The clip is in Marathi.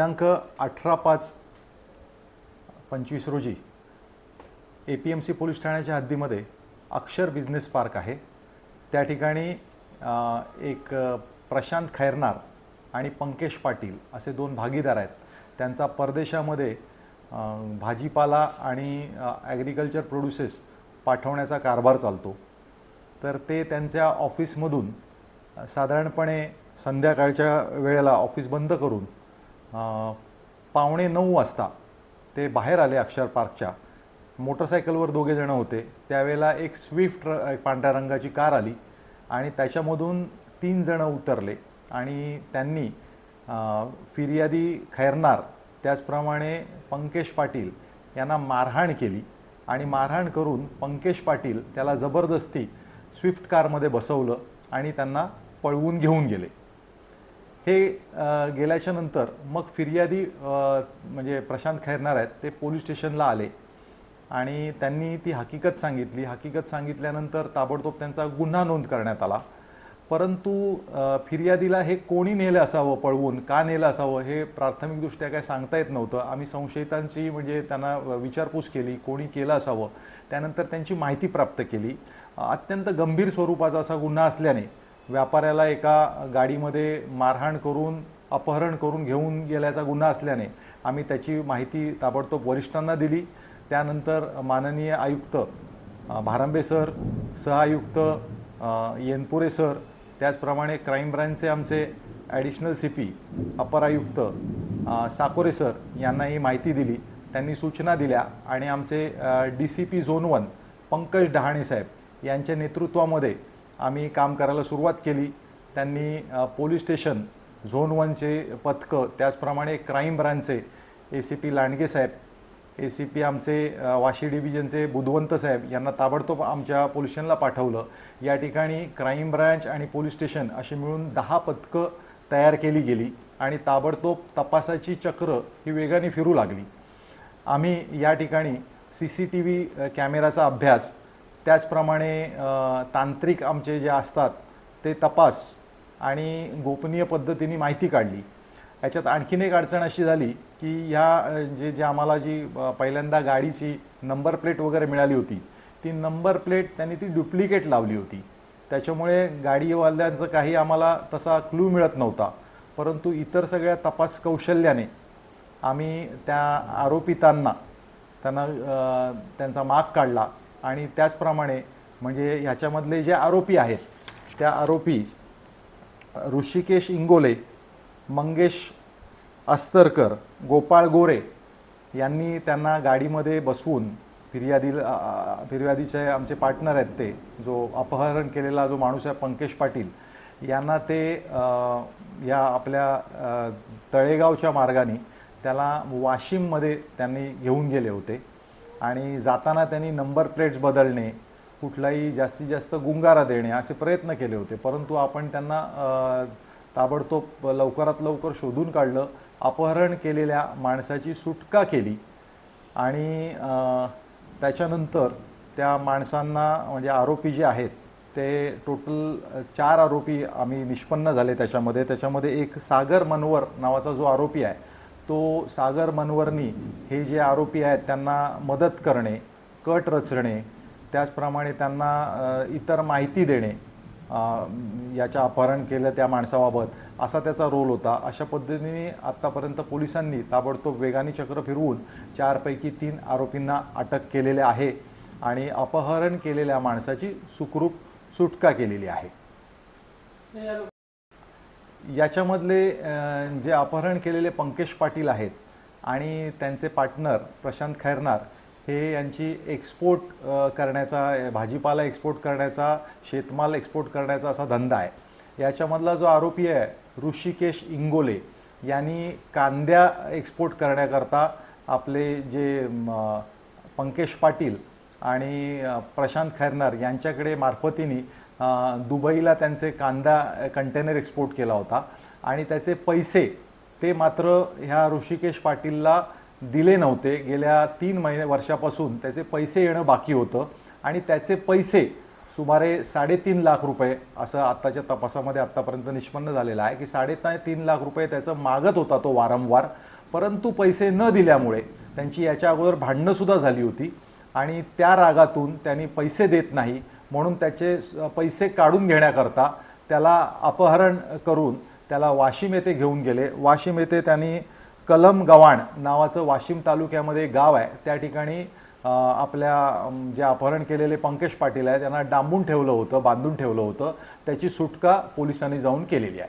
दिनांक 18/5/25 रोजी APMC पोलीस ठाण्याच्या हद्दीमध्ये अक्षर बिझनेस पार्क आहे। त्या ठिकाणी एक प्रशांत खैरनार आणि पंकेश पाटील असे दोन भागीदार आहेत। त्यांचा परदेशामध्ये भाजीपाला आणि ॲग्रिकल्चर प्रोड्युसेस पाठवण्याचा कारभार चालतो। तर ते त्यांच्या ऑफिसमधून साधारणपणे संध्याकाळच्या वेळेला ऑफिस बंद करून 8:45 वाजता ते बाहेर आले अक्षर पार्कच्या। मोटरसायकलवर दोघे जण होते। त्यावेळेला एक स्विफ्ट पांढऱ्या रंगाची कार आली आणि त्याच्यामधून 3 जण उतरले आणि त्यांनी फिर्यादी खैरनार त्याचप्रमाणे पंकेश पाटील यांना मारहाण केली आणि मारहाण करून पंकेश पाटील त्याला जबरदस्ती स्विफ्ट कारमध्ये बसवलं आणि त्यांना पळवून घेऊन गेले। हे गेल्याच्या नंतर मग फिर्यादी म्हणजे प्रशांत खैरनार आहेत ते पोलीस स्टेशनला आले आणि त्यांनी ती हकीकत सांगितली। हकीकत सांगितल्यानंतर ताबडतोब त्यांचा गुन्हा नोंद करण्यात आला। परंतु फिर्यादीला हे कोणी नेलं असावं, पळवून का नेलं असावं हे प्राथमिकदृष्ट्या काय सांगता येत नव्हतं। आम्ही संशयितांची म्हणजे त्यांना विचारपूस केली, कोणी केलं असावं। त्यानंतर त्यांची माहिती प्राप्त केली। अत्यंत गंभीर स्वरूपाचा असा गुन्हा असल्याने व्यापाऱ्याला एका गाडीमध्ये मारहाण करून अपहरण करून घेऊन गेल्याचा गुन्हा असल्याने आम्ही त्याची माहिती ताबडतोब वरिष्ठांना दिली। त्यानंतर माननीय आयुक्त भारंबे सर, सहआयुक्त येनपुरे सर, त्याचप्रमाणे क्राईम ब्रांचचे आमचे ॲडिशनल CP अपर आयुक्त साकोरे सर यांना ही माहिती दिली। त्यांनी सूचना दिल्या आणि आमचे DCP झोन 1 पंकज डहाणे साहेब यांच्या नेतृत्वामध्ये आम्ही काम करायला सुरुवात केली। त्यांनी पोलीस स्टेशन झोन 1चे पथकं, त्याचप्रमाणे क्राईम ब्रांचचे ACP लांडगे साहेब, ACP आमचे वाशी डिव्हिजनचे बुधवंत साहेब यांना ताबडतोब आमच्या पोलीस स्टेशनला पाठवलं। या ठिकाणी क्राईम ब्रांच आणि पोलीस स्टेशन अशी मिळून 10 पथकं तयार केली गेली आणि ताबडतोब तपासाची चक्र ही वेगाने फिरू लागली। आम्ही या ठिकाणी CCTV कॅमेराचा अभ्यास, त्याचप्रमाणे तांत्रिक आमचे जे असतात ते तपास आणि गोपनीय पद्धतीने माहिती काढली। याच्यात आणखीन एक अडचण अशी झाली की ह्या जे आम्हाला जी पहिल्यांदा गाडीची नंबर प्लेट वगैरे मिळाली होती, ती नंबर प्लेट त्यांनी ती डुप्लिकेट लावली होती। त्याच्यामुळे गाडीवाल्यांचं काही आम्हाला तसा क्लू मिळत नव्हता। परंतु इतर सगळ्या तपास कौशल्याने आम्ही त्या आरोपितांना त्यांचा माग काढला आणि त्याचप्रमाणे म्हणजे ह्याच्यामधले जे आरोपी आहेत त्या आरोपी ऋषिकेश इंगोले, मंगेश अस्तरकर, गोपाळ गोरे यांनी त्यांना गाडीमध्ये बसवून फिर्यादीचे आमचे पार्टनर आहेत ते जो अपहरण केलेला जो माणूस आहे पंकेश पाटील यांना ते या आपल्या तळेगावच्या मार्गाने त्याला वाशिममध्ये त्यांनी घेऊन गेले होते आणि जाताना त्यांनी नंबर प्लेट्स बदलणे, कुठलाही जास्तीत जास्त गुंगारा देणे असे प्रयत्न केले होते। परंतु आपण त्यांना ताबडतोब लवकरात लवकर शोधून काढलं, अपहरण केलेल्या माणसाची सुटका केली आणि त्याच्यानंतर त्या माणसांना म्हणजे आरोपी जे आहेत ते टोटल 4 आरोपी आम्ही निष्पन्न झाले। त्याच्यामध्ये एक सागर मनवर नावाचा जो आरोपी आहे तो सागर मनवरनी हे जे आरोपी आहेत त्यांना मदत करणे, कट रचणे, त्याचप्रमाणे त्यांना इतर माहिती देणे, याच्या अपहरण केलं त्या माणसाबाबत असा त्याचा रोल होता। अशा पद्धतीने आत्तापर्यंत पोलिसांनी ताबडतोब वेगाने चक्र फिरवून 4 पैकी 3 आरोपींना अटक केलेले आहे आणि अपहरण केलेल्या माणसाची सुखरूप सुटका केलेली आहे। याच्यामधले जे अपहरण केलेले पंकेश पाटील आहेत आणि त्यांचे पार्टनर प्रशांत खैरनार हे यांची एक्सपोर्ट करण्याचा, भाजीपाला एक्सपोर्ट करण्याचा, शेतमाल एक्सपोर्ट करण्याचा असा धंदा आहे। याच्यामधला जो आरोपी आहे ऋषिकेश इंगोले यांनी कांद्या एक्सपोर्ट करण्याकरता आपले जे पंकेश पाटील आणि प्रशांत खैरनार यांच्याकडे मार्फतीने दुबईला त्यांचे कांदा कंटेनर एक्सपोर्ट केला होता आणि त्याचे पैसे ते मात्र ह्या ऋषिकेश पाटीलला दिले नव्हते। गेल्या 3 वर्षापासून त्याचे पैसे येणं बाकी होतं आणि त्याचे पैसे सुमारे 3.5 लाख रुपये असं आत्ताच्या तपासामध्ये आत्तापर्यंत निष्पन्न झालेलं आहे की 3.5 लाख रुपये त्याचं मागत होता तो वारंवार, परंतु पैसे न दिल्यामुळे त्यांची याच्या अगोदर भांडणंसुद्धा झाली होती आणि त्या रागातून त्यांनी पैसे देत नाही म्हणून त्याचे पैसे काढून घेण्याकरता त्याला अपहरण करून त्याला वाशिम येथे घेऊन गेले। वाशिम येथे त्यांनी कलम गव्हाण नावाचं वाशिम तालुक्यामध्ये गाव आहे, त्या ठिकाणी आपल्या जे अपहरण केलेले पंकज पाटील आहे त्यांना डांबून ठेवलं होतं, बांधून ठेवलं होतं। त्याची सुटका पोलिसांनी जाऊन केलेली आहे।